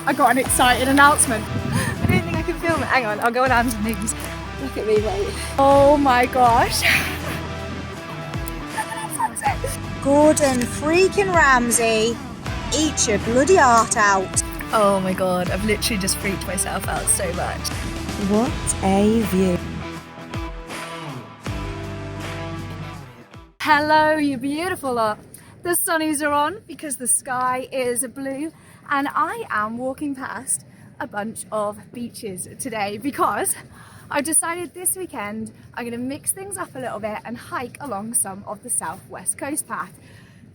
I got an exciting announcement. I don't think I can film it. Hang on, I'll go on Anne's news. Look at me, mate. Oh my gosh. Gordon freaking Ramsay, eat your bloody heart out. Oh my god, I've literally just freaked myself out so much. What a view. Hello, you beautiful lot. The sunnies are on because the sky is blue, and I am walking past a bunch of beaches today because I've decided this weekend I'm going to mix things up a little bit and hike along some of the southwest coast path.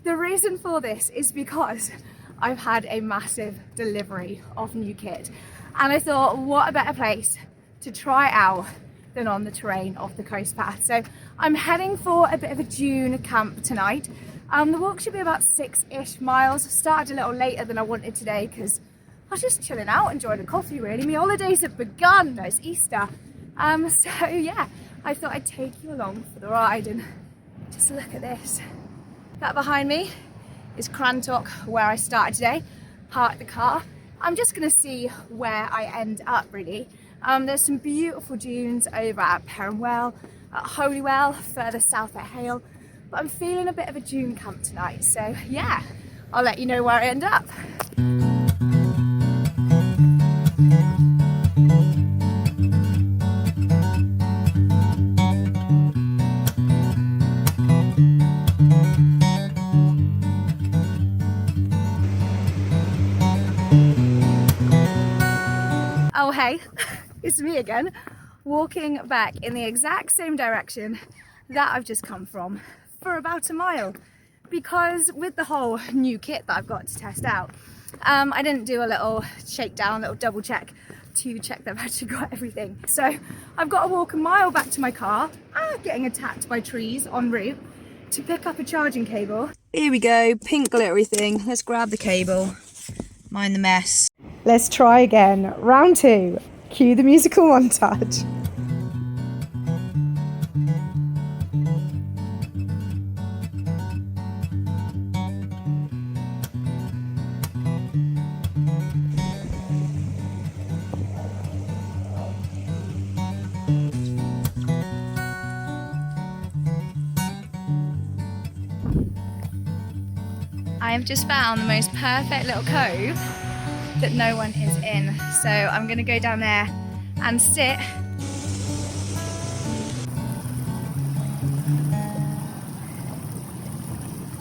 The reason for this is because I've had a massive delivery of new kit, and I thought what a better place to try it out than on the terrain of the coast path. So I'm heading for a bit of a dune camp tonight. The walk should be about 6-ish miles. Started a little later than I wanted today because I was just chilling out, enjoying a coffee really. My holidays have begun, it's Easter. So yeah, I thought I'd take you along for the ride, and just look at this. That behind me is Crantock, where I started today. Parked the car. I'm just gonna see where I end up really. There's some beautiful dunes over at Perranwell, at Holywell, further south at Hale, but I'm feeling a bit of a dune camp tonight, so yeah, I'll let you know where I end up. Oh hey, it's me again, walking back in the exact same direction that I've just come from for about a mile, because with the whole new kit that I've got to test out, I didn't do a little shakedown, little double check to check that I've actually got everything. So I've got to walk a mile back to my car, getting attacked by trees en route, to pick up a charging cable. Here we go, pink glittery thing. Let's grab the cable. Mind the mess. Let's try again. Round 2. Cue the musical montage. I have just found the most perfect little cove that no one is in, so I'm gonna go down there and sit.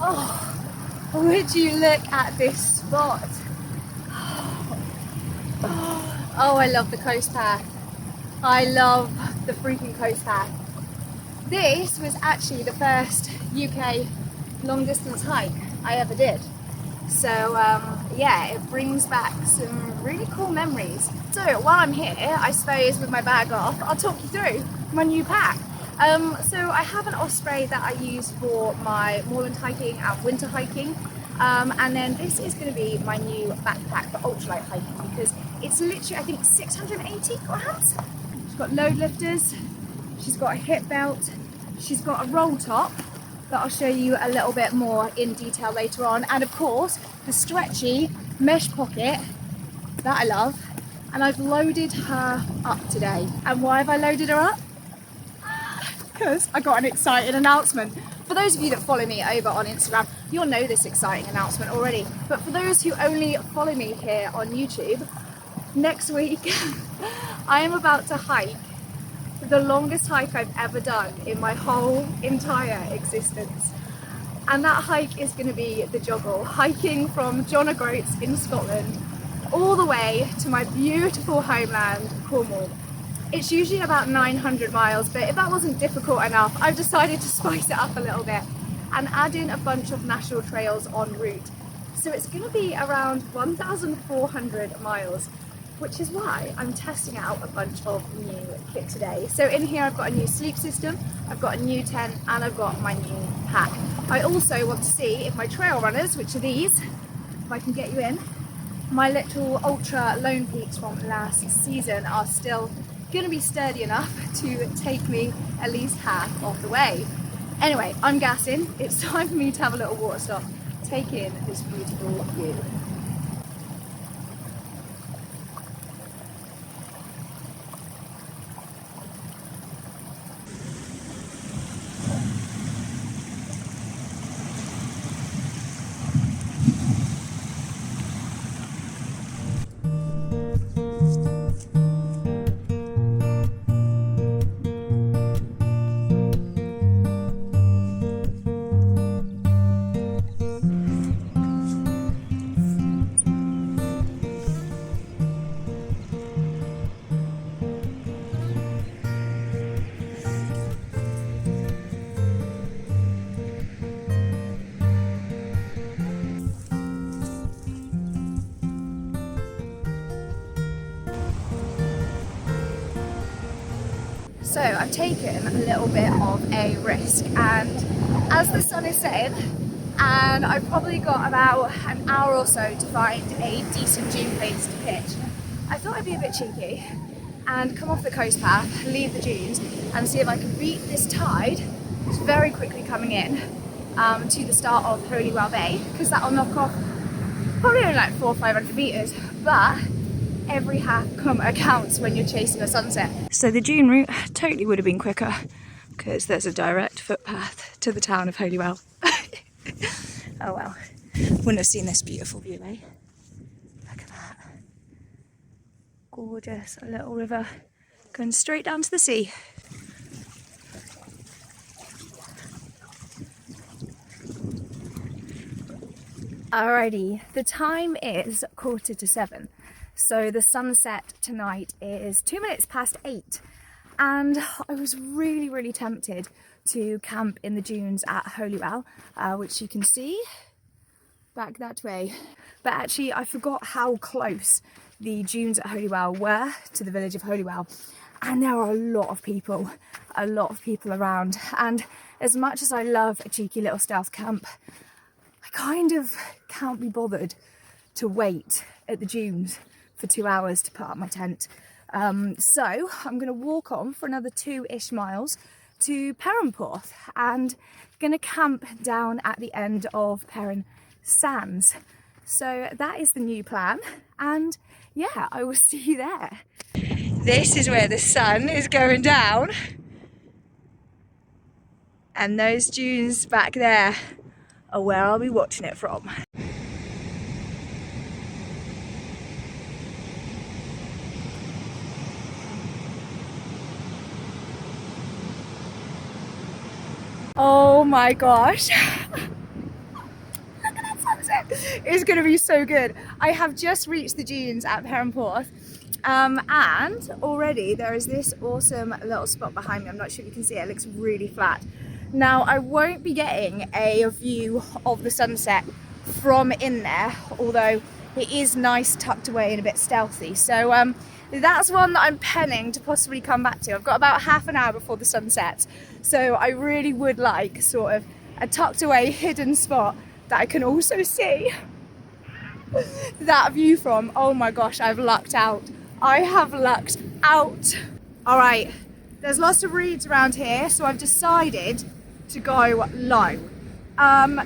Oh, would you look at this spot? Oh, I love the coast path. I love the freaking coast path. This was actually the first UK long distance hike I ever did. So yeah, it brings back some really cool memories. So while I'm here, I suppose with my bag off, I'll talk you through my new pack. So I have an Osprey that I use for my moorland hiking and winter hiking. And then this is going to be my new backpack for ultralight hiking, because it's literally, I think, 680 grams. She's got load lifters, she's got a hip belt, she's got a roll top that I'll show you a little bit more in detail later on, and of course the stretchy mesh pocket that I love. And I've loaded her up today. And why have I loaded her up? Because I got an exciting announcement. For those of you that follow me over on Instagram, you'll know this exciting announcement already, but for those who only follow me here on YouTube, next week I am about to hike the longest hike I've ever done in my whole entire existence. And that hike is going to be the Joggle, hiking from John O'Groats in Scotland all the way to my beautiful homeland, Cornwall. It's usually about 900 miles, but if that wasn't difficult enough, I've decided to spice it up a little bit and add in a bunch of national trails en route. So it's going to be around 1,400 miles, which is why I'm testing out a bunch of new kit today. So in here I've got a new sleep system, I've got a new tent, and I've got my new pack. I also want to see if my trail runners, which are these, if I can get you in, my little Altra Lonepeaks from last season, are still going to be sturdy enough to take me at least half of the way. Anyway, I'm gassing. It's time for me to have a little water stop, take in this beautiful view. So I've taken a little bit of a risk, and as the sun is setting and I've probably got about an hour or so to find a decent dune place to pitch, I thought I'd be a bit cheeky and come off the coast path, leave the dunes, and see if I can beat this tide. It's very quickly coming in to the start of Hoodie Bay, because that'll knock off probably only like 400 or 500 meters, but every half kilometre counts when you're chasing a sunset. So the dune route totally would have been quicker because there's a direct footpath to the town of Holywell. Oh well, wouldn't have seen this beautiful view, eh? Look at that. Gorgeous little river going straight down to the sea. Alrighty, the time is 7:15, so the sunset tonight is 2 minutes past 8, and I was really tempted to camp in the dunes at Holywell, which you can see back that way, but actually I forgot how close the dunes at Holywell were to the village of Holywell, and there are a lot of people around, and as much as I love a cheeky little stealth camp, I kind of can't be bothered to wait at the dunes for 2 hours to put up my tent. So I'm going to walk on for another 2-ish miles to Perranporth and going to camp down at the end of Perran Sands. So that is the new plan, and yeah, I will see you there. This is where the sun is going down, and those dunes back there are where I'll be watching it from. Oh my gosh. Look at that sunset. It's going to be so good. I have just reached the dunes at Perranporth, and already there is this awesome little spot behind me. I'm not sure if you can see it. It looks really flat. Now I won't be getting a view of the sunset from in there, although it is nice tucked away and a bit stealthy. So that's one that I'm penning to possibly come back to. I've got about half an hour before the sun sets, so I really would like sort of a tucked away hidden spot that I can also see that view from. Oh my gosh, I've lucked out. I have lucked out. All right, there's lots of reeds around here, so I've decided to go low.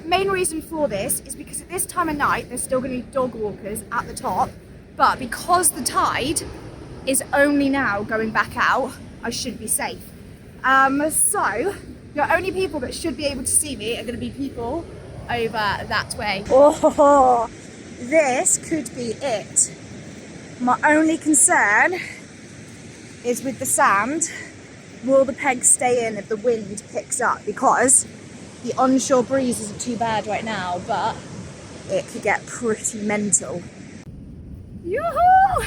Main reason for this is because at this time of night there's still going to be dog walkers at the top, but because the tide is only now going back out, I should be safe. So the only people that should be able to see me are going to be people over that way. Oh, this could be it. My only concern is with the sand. Will the pegs stay in if the wind picks up? Because the onshore breeze isn't too bad right now, but it could get pretty mental. Yoo-hoo!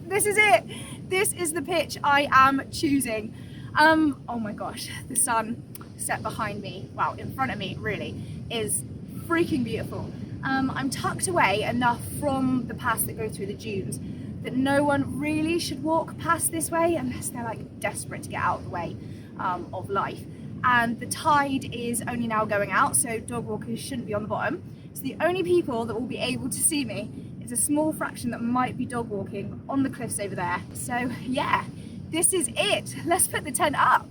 This is it. This is the pitch I am choosing. Oh my gosh, the sun set behind me, well, in front of me really, is freaking beautiful. I'm tucked away enough from the paths that go through the dunes that no one really should walk past this way unless they're like desperate to get out of the way of life. And the tide is only now going out, so dog walkers shouldn't be on the bottom. So the only people that will be able to see me is a small fraction that might be dog walking on the cliffs over there. So yeah, this is it. Let's put the tent up.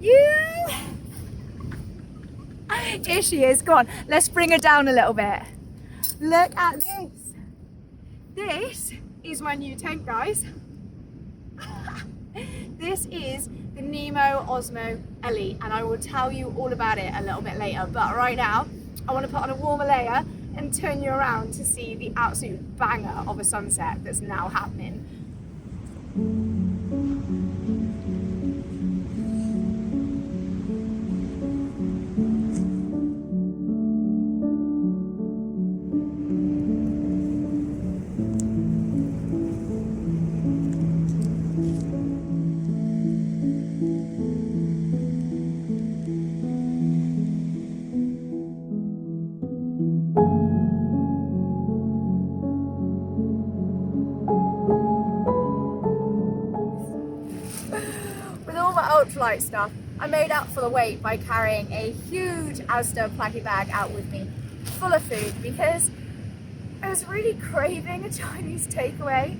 Here she is. Go on, let's bring her down a little bit. Look at this. This is my new tent, guys. This is the Nemo Osmo Ellie, and I will tell you all about it a little bit later. But right now, I want to put on a warmer layer and turn you around to see the absolute banger of a sunset that's now happening. light stuff. I made up for the weight by carrying a huge Asda placky bag out with me, full of food, because I was really craving a Chinese takeaway,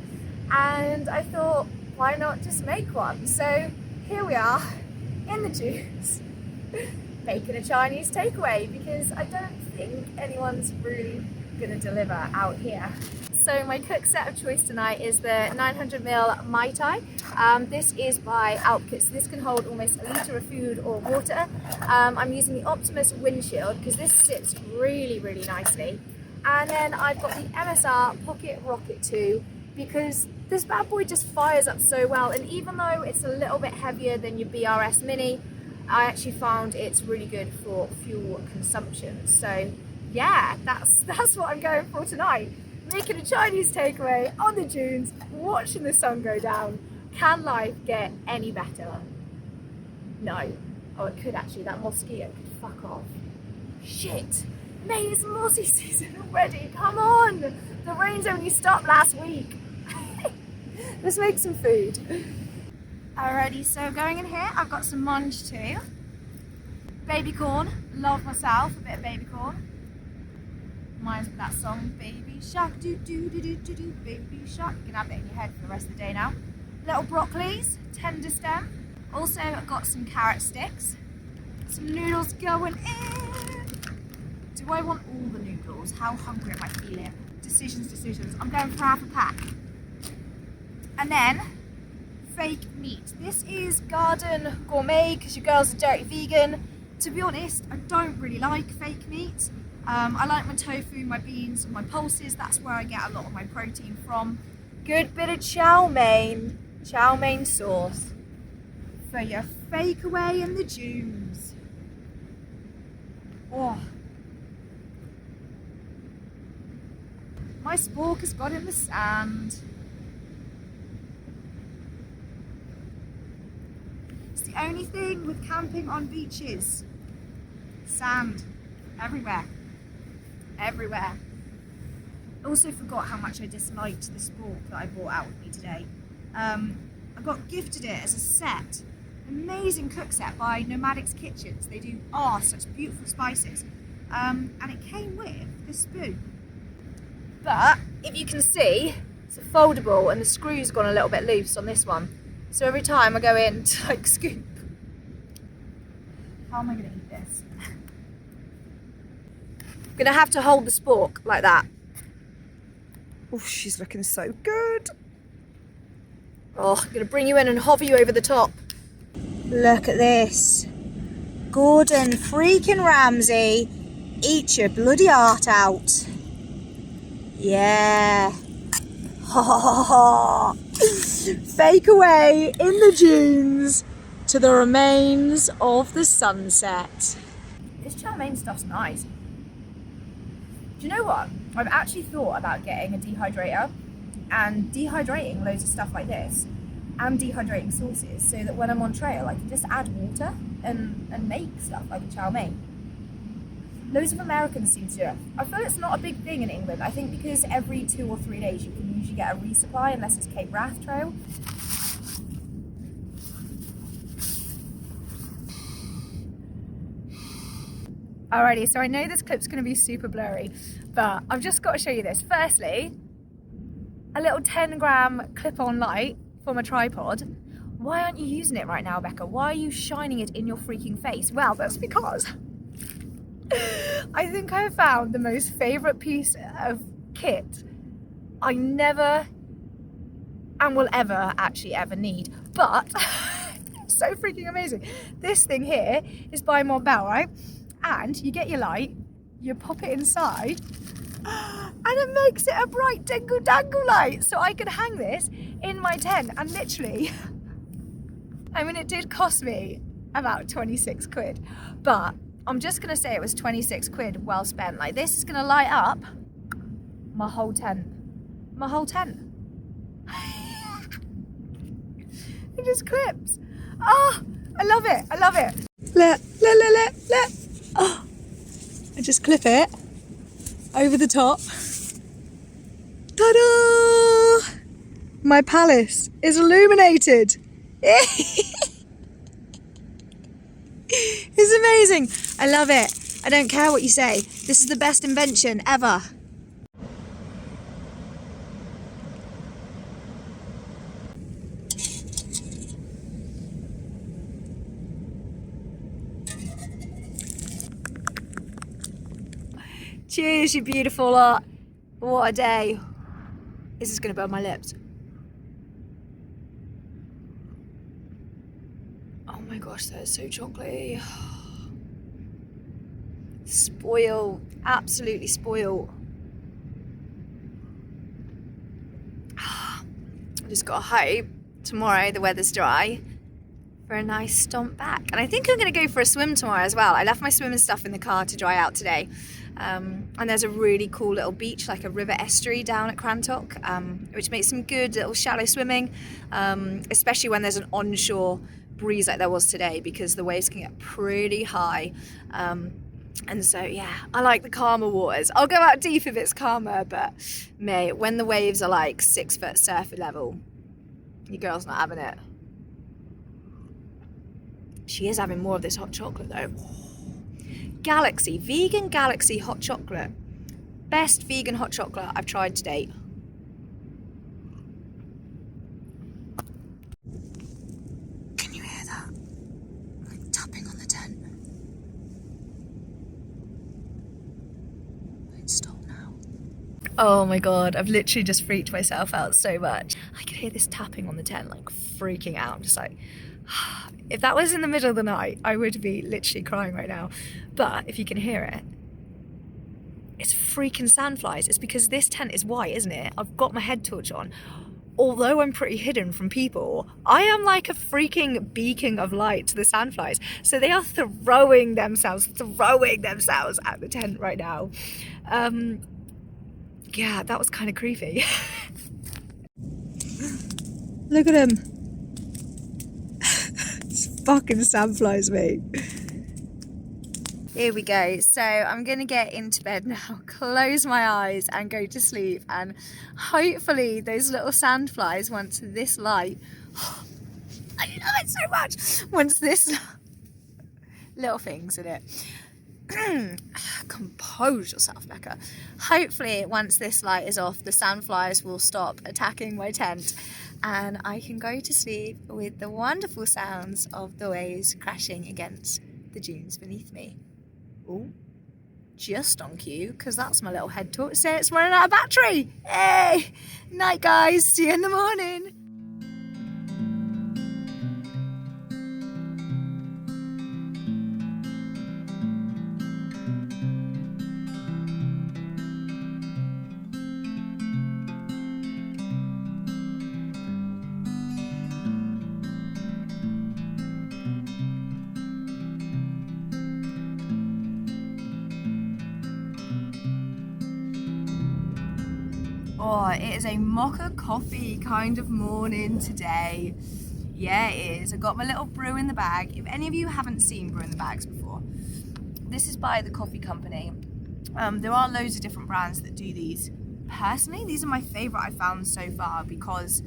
and I thought, why not just make one? So here we are in the dunes making a Chinese takeaway, because I don't think anyone's really gonna deliver out here. So my cook set of choice tonight is the 900ml myti. This is by alpkit, so this can hold almost a litre of food or water. I'm using the Optimus windshield because this sits really, really nicely. And then I've got the MSR Pocket Rocket 2 because this bad boy just fires up so well, and even though it's a little bit heavier than your BRS Mini, I actually found it's really good for fuel consumption. So yeah, that's what I'm going for tonight. Making a Chinese takeaway on the dunes, watching the sun go down. Can life get any better? No. Oh, it could actually. That mosquito could fuck off. Shit. Mate, it's mossy season already. Come on. The rain's only stopped last week. Let's make some food. Alrighty, so going in here, I've got some munch too. Baby corn. Love myself a bit of baby corn. Reminds me of that song, Baby Shark, do do do do do do, Baby Shark. You can have it in your head for the rest of the day now. Little broccolis, tender stem. Also got some carrot sticks. Some noodles going in. Do I want all the noodles? How hungry am I feeling? Decisions. I'm going for half a pack. And then, fake meat. This is Garden Gourmet because your girl's a dirty vegan. To be honest, I don't really like fake meat. I like my tofu, my beans, and my pulses. That's where I get a lot of my protein from. Good bit of chow mein sauce for your fake away in the dunes. Oh, my spork has got in the sand. It's the only thing with camping on beaches. Sand everywhere. Everywhere. I also forgot how much I disliked the spork that I brought out with me today. I got gifted it as a set. Amazing cook set by Nomadic's Kitchens. They do such beautiful spices. And it came with the spoon. But if you can see, it's foldable and the screw's gone a little bit loose on this one. So every time I go in to like scoop, how am I going to eat this? Gonna have to hold the spork like that. Oh, she's looking so good. Oh, I'm gonna bring you in and hover you over the top. Look at this. Gordon freaking Ramsay, eat your bloody heart out. Yeah. Fake away in the dunes to the remains of the sunset. This chow mein stuff's nice. Do you know what? I've actually thought about getting a dehydrator and dehydrating loads of stuff like this and dehydrating sauces so that when I'm on trail I can just add water and make stuff like a chow mein. Loads of Americans seem to do it. I feel it's not a big thing in England. I think because every 2 or 3 days you can usually get a resupply unless it's Cape Wrath Trail. Alrighty, so I know this clip's going to be super blurry, but I've just got to show you this. Firstly, a little 10-gram clip-on light for my tripod. Why aren't you using it right now, Becca? Why are you shining it in your freaking face? Well, that's because I think I have found the most favourite piece of kit I never and will ever need, but it's so freaking amazing. This thing here is by Montbell, right? And you get your light, you pop it inside, and it makes it a bright dingle dangle light. So I could hang this in my tent, and literally, I mean, it did cost me about 26 quid, but I'm just gonna say it was 26 quid well spent. Like, this is gonna light up my whole tent. My whole tent. It just clips. Oh, I love it. I love it. Look. Oh, I just clip it over the top. Ta-da! My palace is illuminated. It's amazing. I love it. I don't care what you say. This is the best invention ever. Cheers, you beautiful lot. What a day. This is going to burn my lips. Oh my gosh, that is so chocolatey. Spoil, absolutely spoil. I just got to hope tomorrow the weather's dry for a nice stomp back. And I think I'm going to go for a swim tomorrow as well. I left my swimming stuff in the car to dry out today. And there's a really cool little beach, like a river estuary down at Crantock, which makes some good little shallow swimming, especially when there's an onshore breeze like there was today, because the waves can get pretty high. And so, yeah, I like the calmer waters. I'll go out deep if it's calmer, but mate, when the waves are like 6 foot surface level, your girl's not having it. She is having more of this hot chocolate though. Galaxy, vegan Galaxy hot chocolate. Best vegan hot chocolate I've tried to date. Can you hear that? Like tapping on the tent. Stop now. Oh my god, I've literally just freaked myself out so much. I could hear this tapping on the tent, like freaking out. I'm just like, if that was in the middle of the night, I would be literally crying right now. But if you can hear it, it's freaking sandflies. It's because this tent is white, isn't it? I've got my head torch on. Although I'm pretty hidden from people, I am like a freaking beacon of light to the sandflies. So they are throwing themselves at the tent right now. Yeah, that was kind of creepy. Look at him. It's fucking sandflies, mate. Here we go. So I'm going to get into bed now, close my eyes and go to sleep. And hopefully those little sandflies, once this light, I love it so much, once this little things in it. Compose yourself, Becca. Hopefully once this light is off, the sandflies will stop attacking my tent and I can go to sleep with the wonderful sounds of the waves crashing against the dunes beneath me. Oh, just on cue, because that's my little head torch. Say it's running out of battery. Hey, night guys, see you in the morning. Oh, it is a mocha coffee kind of morning today. Yeah, it is. I got my little brew in the bag. If any of you haven't seen brew in the bags before, this is by the coffee company. There are loads of different brands that do these. Personally, these are my favourite I've found so far because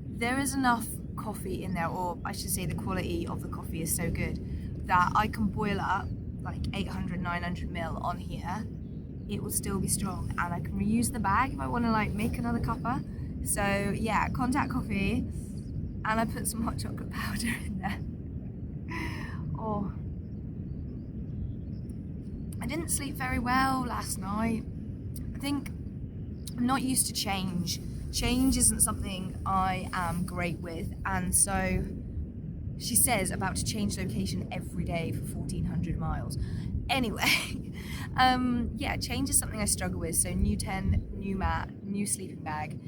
there is enough coffee in there, or I should say the quality of the coffee is so good that I can boil up like 800, 900 ml on here. It will still be strong and I can reuse the bag if I want to like make another cuppa. So yeah, contact coffee, and I put some hot chocolate powder in there. Oh, I didn't sleep very well last night. I think I'm not used to change. Change isn't something I am great with, and so she says about to change location every day for 1,400 miles. Anyway, yeah, change is something I struggle with. So new tent, new mat, new sleeping bag.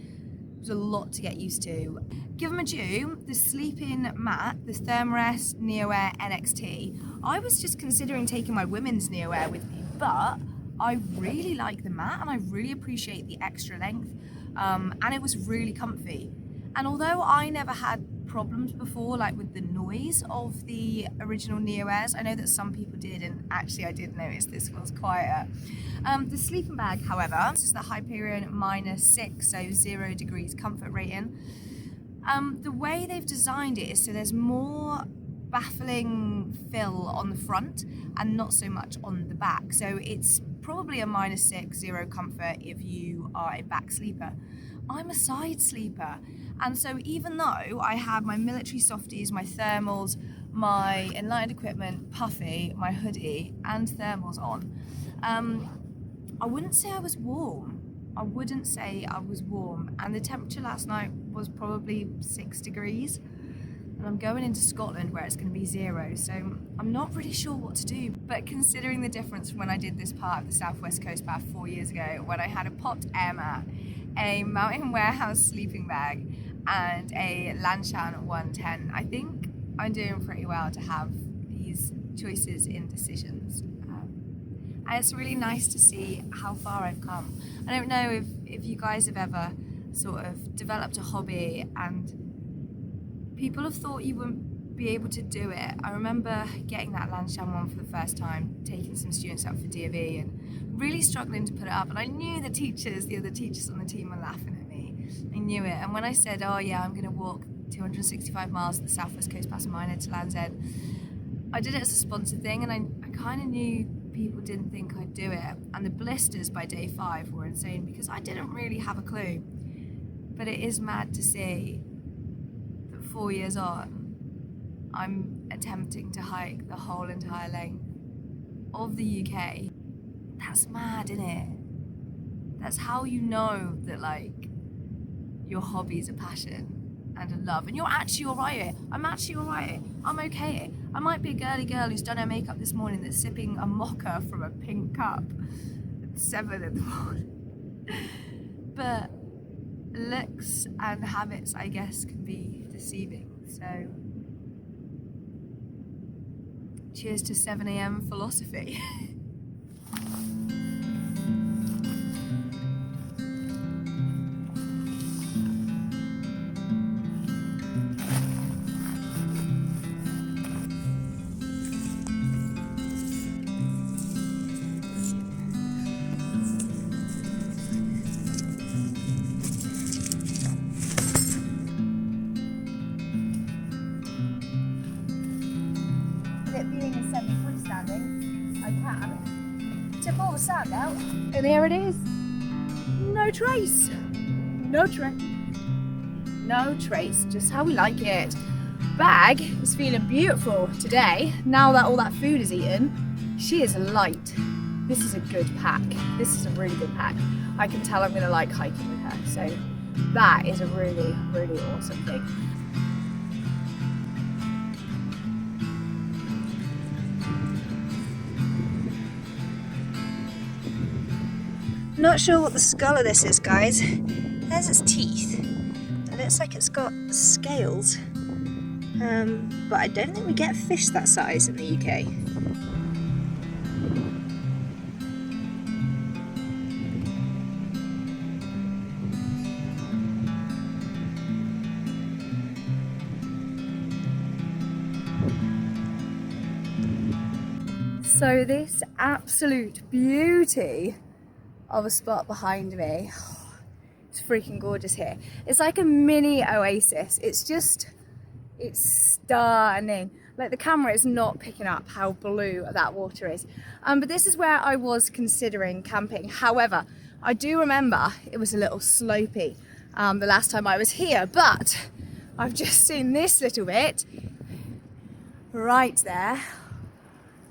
There's a lot to get used to. Give them a due. The sleeping mat, the Thermarest NeoAir NXT, I was just considering taking my women's NeoAir with me, but I really like the mat and I really appreciate the extra length, and it was really comfy. And although I never had problems before, like with the noise of the original NeoAirs, I know that some people did, and actually I did notice this was quieter. The sleeping bag, however, this is the Hyperion -6, so 0 degrees comfort rating. The way they've designed it is so there's more baffling fill on the front and not so much on the back. So it's probably a -6, 0 comfort if you are a back sleeper. I'm a side sleeper. And so even though I have my military softies, my thermals, my enlightened equipment, Puffy, my hoodie and thermals on, I wouldn't say I was warm. I wouldn't say I was warm. And the temperature last night was probably 6 degrees. And I'm going into Scotland where it's going to be 0, so I'm not really sure what to do. But considering the difference from when I did this part of the Southwest Coast Path 4 years ago, when I had a popped air mat, a Mountain Warehouse sleeping bag, and a Lanshan 110, I think I'm doing pretty well to have these choices in decisions. And it's really nice to see how far I've come. I don't know if you guys have ever sort of developed a hobby and people have thought you wouldn't be able to do it. I remember getting that Lanshan one for the first time, taking some students up for DOE and really struggling to put it up. And I knew the other teachers on the team were laughing at me. I knew it. And when I said, oh yeah, I'm gonna walk 265 miles to the Southwest Coast past Minor to Land's End, I did it as a sponsored thing, and I kind of knew people didn't think I'd do it. And the blisters by day 5 were insane because I didn't really have a clue. But it is mad to see 4 years on, I'm attempting to hike the whole entire length of the UK. That's mad, isn't it? That's how you know that like your hobby's a passion and a love, and you're actually alright. I'm actually alright. I'm okay. I might be a girly girl who's done her makeup this morning that's sipping a mocha from a pink cup at 7 in the morning. But looks and habits, I guess, can be deceiving. So cheers to 7 AM philosophy. Sand out, and here it is. No trace. No trace. No trace. Just how we like it. Bag is feeling beautiful today. Now that all that food is eaten, she is light. This is a good pack. This is a really good pack. I can tell I'm going to like hiking with her. So that is a really, really awesome thing. Not sure what the skull of this is, guys. There's its teeth. It looks like it's got scales. But I don't think we get fish that size in the UK. So this absolute beauty of a spot behind me, it's freaking gorgeous here. It's like a mini oasis. It's stunning. Like the camera is not picking up how blue that water is. But this is where I was considering camping. However, I do remember it was a little slopey the last time I was here, but I've just seen this little bit right there.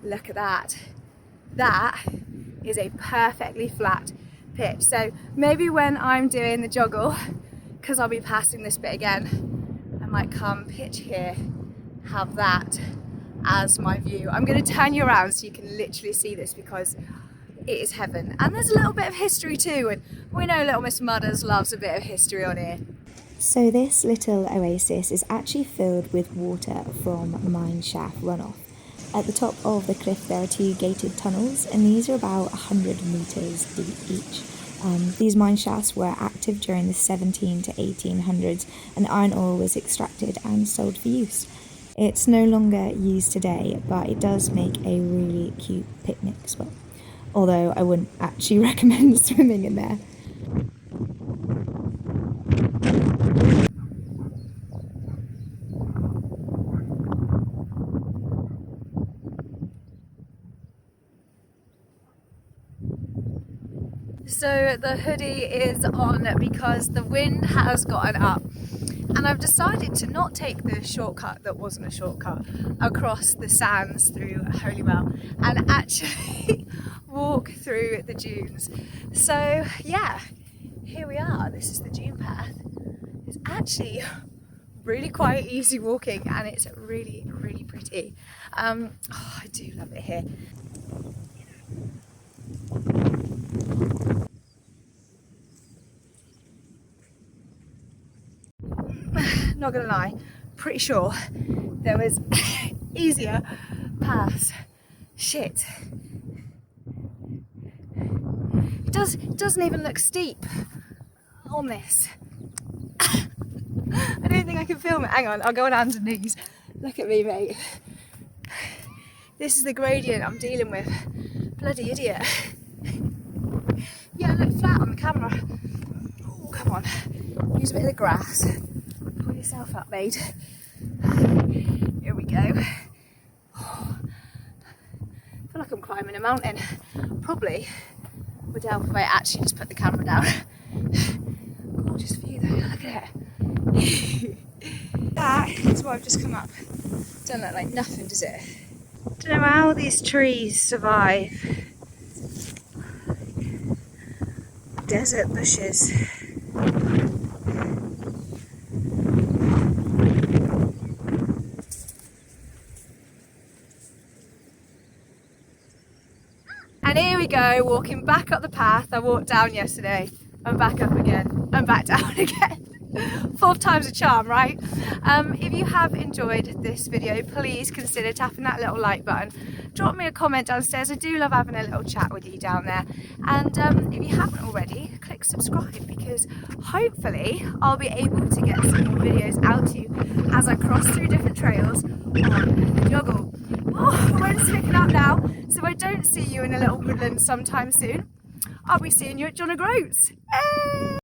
Look at that. That is a perfectly flat pitch. So maybe when I'm doing the joggle, because I'll be passing this bit again, I might come pitch here, have that as my view. I'm going to turn you around so you can literally see this because it is heaven. And there's a little bit of history too, and we know Little Miss Mudders loves a bit of history on here. So this little oasis is actually filled with water from mine shaft runoff. At the top of the cliff there are 2 gated tunnels, and these are about 100 metres deep each. These mine shafts were active during the 17 to 1800s, and iron ore was extracted and sold for use. It's no longer used today, but it does make a really cute picnic spot, although I wouldn't actually recommend swimming in there. So the hoodie is on because the wind has gotten up, and I've decided to not take the shortcut that wasn't a shortcut across the sands through Holywell and actually walk through the dunes. So yeah, here we are. This is the dune path. It's actually really quite easy walking, and it's really, really pretty. Oh, I do love it here. Not gonna lie, pretty sure there was easier paths. Shit. It doesn't even look steep on this. I don't think I can film it. Hang on, I'll go on hands and knees. Look at me, mate. This is the gradient I'm dealing with. Bloody idiot. Yeah, I look flat on the camera. Oh, come on. Use a bit of the grass. Pull yourself up, mate. Here we go. Oh, I feel like I'm climbing a mountain. Probably would help if I actually just put the camera down. Gorgeous view though, look at it. That is what I've just come up. Don't look like nothing, does it? Don't know how these trees survive. Desert bushes. And here we go, walking back up the path I walked down yesterday. I'm back up again. I'm back down again. 4th time's a charm, right? If you have enjoyed this video, please consider tapping that little like button. Drop me a comment downstairs. I do love having a little chat with you down there. And if you haven't already, click subscribe, because hopefully I'll be able to get some more videos out to you as I cross through different trails on the joggle. Oh, the wind's picking up now, so I don't see you in a little woodland sometime soon. I'll be seeing you at John O'Groats. Hey!